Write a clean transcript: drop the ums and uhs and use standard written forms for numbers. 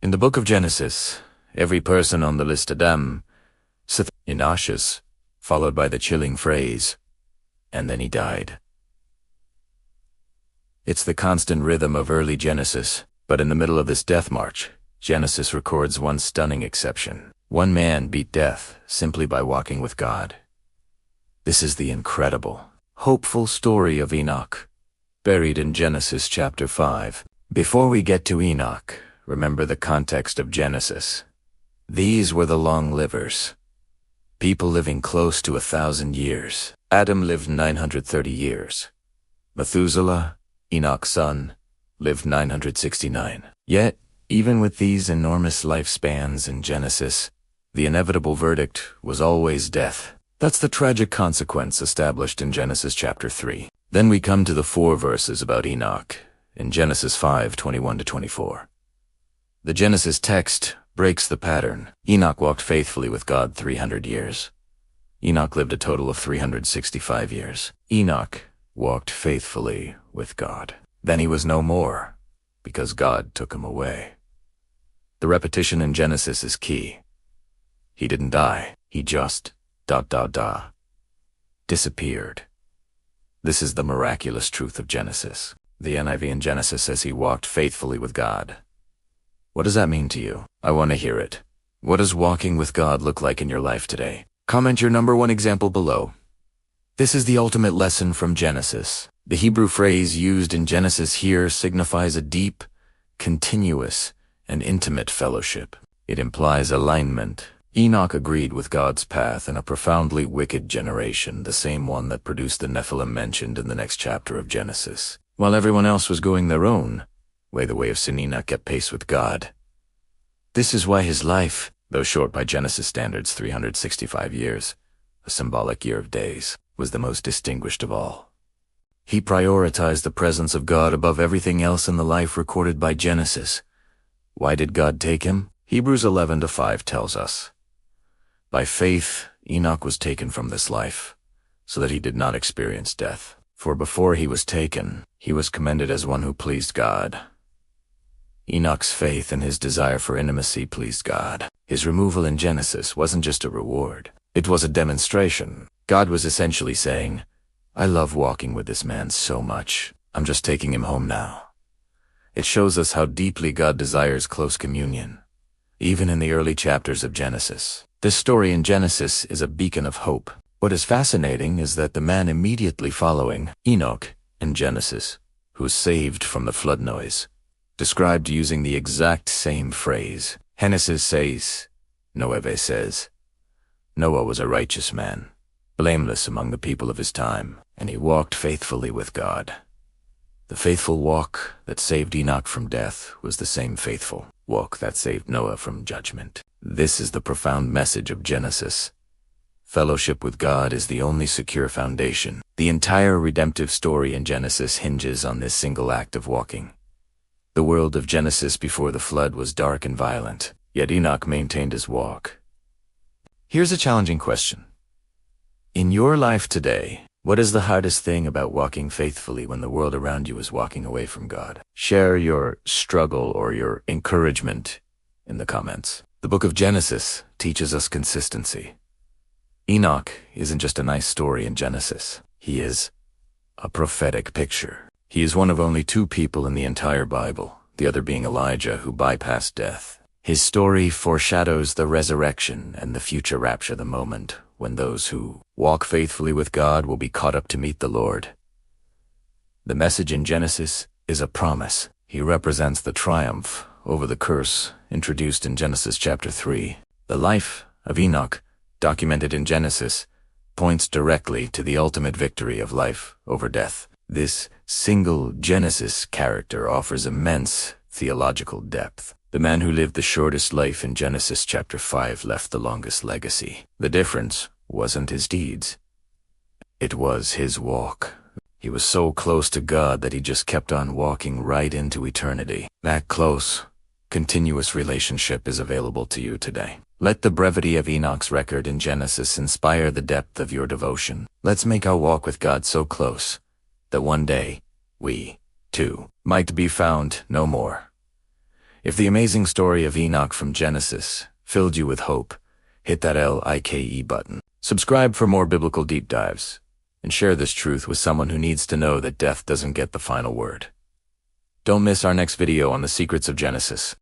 In the book of Genesis, every person on the list Adam, Seth, Enosh, followed by the chilling phrase, "and then he died." It's the constant rhythm of early Genesis, but in the middle of this death march, Genesis records one stunning exception. One man beat death simply by walking with God. This is the incredible, hopeful story of Enoch, buried in Genesis chapter 5. Before we get to Enoch, remember the context of Genesis. These were the long livers, people living close to 1,000 years. Adam lived 930 years. Methuselah, Enoch's son, lived 969. Yet, even with these enormous lifespans in Genesis, the inevitable verdict was always death. That's the tragic consequence established in Genesis chapter 3. Then we come to the 4 verses about Enoch in Genesis 5:21-24. The Genesis text breaks the pattern. Enoch walked faithfully with God 300 years. Enoch lived a total of 365 years. Enoch walked faithfully with God. Then he was no more, because God took him away. The repetition in Genesis is key. He didn't die. He just ... disappeared. This is the miraculous truth of Genesis. The NIV in Genesis says he walked faithfully with God. What does that mean to you? I want to hear it. What does walking with God look like in your life today? Comment your number 1 example below. This is the ultimate lesson from Genesis. The Hebrew phrase used in Genesis here signifies a deep, continuous, and intimate fellowship. It implies alignment. Enoch agreed with God's path in a profoundly wicked generation, the same one that produced the Nephilim mentioned in the next chapter of Genesis. While everyone else was going their own way, the way of sin, Enoch kept pace with God. This is why his life, though short by Genesis standards 365 years, a symbolic year of days, was the most distinguished of all. He prioritized the presence of God above everything else in the life recorded by Genesis. Why did God take him? Hebrews 11:5 tells us, "By faith Enoch was taken from this life, so that he did not experience death. For before he was taken, he was commended as one who pleased God." Enoch's faith and his desire for intimacy pleased God. His removal in Genesis wasn't just a reward. It was a demonstration. God was essentially saying, "I love walking with this man so much. I'm just taking him home now." It shows us how deeply God desires close communion, even in the early chapters of Genesis. This story in Genesis is a beacon of hope. What is fascinating is that the man immediately following, Enoch, in Genesis, who was saved from the flood noise, described using the exact same phrase. Genesis says, Noah says, "Noah was a righteous man, blameless among the people of his time, and he walked faithfully with God." The faithful walk that saved Enoch from death was the same faithful walk that saved Noah from judgment. This is the profound message of Genesis. Fellowship with God is the only secure foundation. The entire redemptive story in Genesis hinges on this single act of walking. The world of Genesis before the flood was dark and violent, yet Enoch maintained his walk. Here's a challenging question. In your life today, what is the hardest thing about walking faithfully when the world around you is walking away from God? Share your struggle or your encouragement in the comments. The book of Genesis teaches us consistency. Enoch isn't just a nice story in Genesis. He is a prophetic picture. He is one of only 2 people in the entire Bible, the other being Elijah, who bypassed death. His story foreshadows the resurrection and the future rapture, the moment when those who walk faithfully with God will be caught up to meet the Lord. The message in Genesis is a promise. He represents the triumph over the curse introduced in Genesis chapter 3. The life of Enoch, documented in Genesis, points directly to the ultimate victory of life over death. This single Genesis character offers immense theological depth. The man who lived the shortest life in Genesis chapter 5 left the longest legacy. The difference wasn't his deeds. It was his walk. He was so close to God that he just kept on walking right into eternity. That close, continuous relationship is available to you today. Let the brevity of Enoch's record in Genesis inspire the depth of your devotion. Let's make our walk with God so close that one day we, too, might be found no more If the amazing story of Enoch from Genesis filled you with hope, hit that like button. Subscribe for more biblical deep dives, and share this truth with someone who needs to know that death doesn't get the final word. Don't miss our next video on the secrets of Genesis.